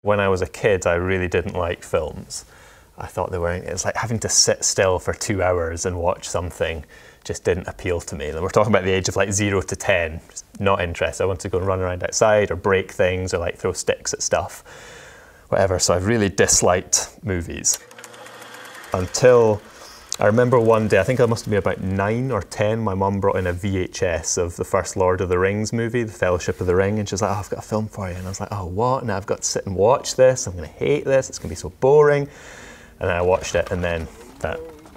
When I was a kid, I really didn't like films. I thought it's like having to sit still for 2 hours and watch something just didn't appeal to me. And we're talking about the age of like 0 to 10, just not interested. I wanted to go and run around outside or break things or like throw sticks at stuff, whatever. So I really disliked movies until I remember one day, I think I must have been about 9 or 10, my mum brought in a VHS of the first Lord of the Rings movie, The Fellowship of the Ring, and she was like, oh, I've got a film for you. And I was like, oh, what? Now I've got to sit and watch this. I'm going to hate this. It's going to be so boring. And then I watched it, and then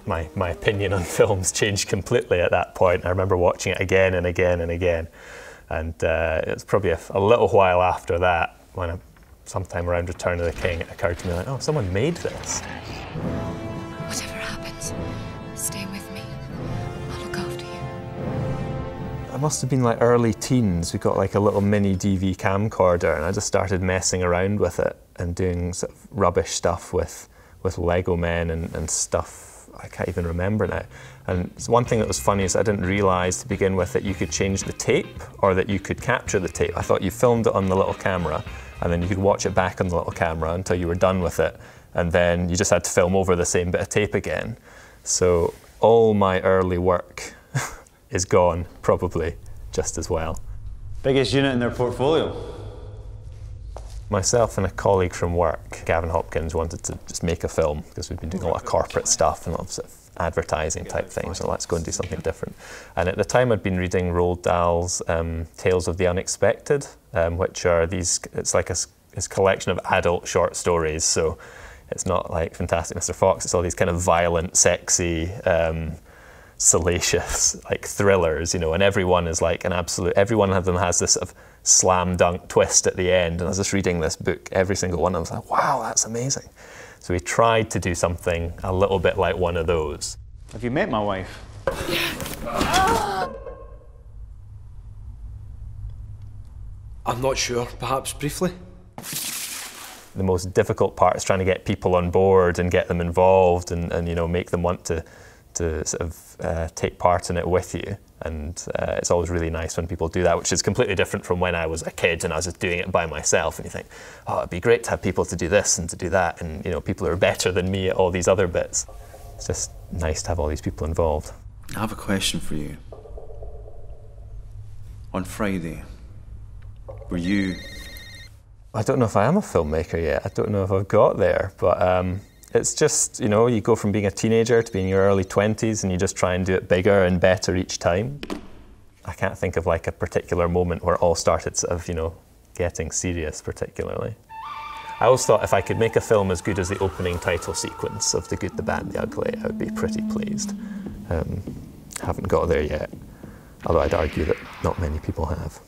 my opinion on films changed completely at that point. I remember watching it again and again and again. And it was probably a little while after that, when sometime around Return of the King, it occurred to me, like, oh, someone made this. Whatever happens, stay with me. I'll look after you. I must have been like early teens. We got like a little mini DV camcorder, and I just started messing around with it and doing sort of rubbish stuff with Lego men and stuff I can't even remember now. And one thing that was funny is I didn't realise to begin with that you could change the tape or that you could capture the tape. I thought you filmed it on the little camera and then you could watch it back on the little camera until you were done with it, and then you just had to film over the same bit of tape again. So all my early work is gone, probably just as well. Biggest unit in their portfolio? Myself and a colleague from work, Gavin Hopkins, wanted to just make a film because we've been doing a lot of corporate stuff and a lot of, sort of advertising type things, so let's go and do something different. And at the time I'd been reading Roald Dahl's Tales of the Unexpected, which are it's like a collection of adult short stories, so it's not like Fantastic Mr. Fox, it's all these kind of violent, sexy, salacious like thrillers, you know, and everyone is like every one of them has this sort of slam dunk twist at the end. And I was just reading this book, every single one, and I was like, wow, that's amazing. So we tried to do something a little bit like one of those. Have you met my wife? I'm not sure, perhaps briefly. The most difficult part is trying to get people on board and get them involved and you know, make them want to sort of take part in it with you. And it's always really nice when people do that, which is completely different from when I was a kid and I was just doing it by myself. And you think, oh, it'd be great to have people to do this and to do that. And you know, people who are better than me at all these other bits. It's just nice to have all these people involved. I have a question for you. On Friday, were you... I don't know if I am a filmmaker yet. I don't know if I've got there, but it's just, you know, you go from being a teenager to being in your early 20s and you just try and do it bigger and better each time. I can't think of like a particular moment where it all started sort of, you know, getting serious particularly. I always thought if I could make a film as good as the opening title sequence of The Good, the Bad, the Ugly, I would be pretty pleased. Haven't got there yet, although I'd argue that not many people have.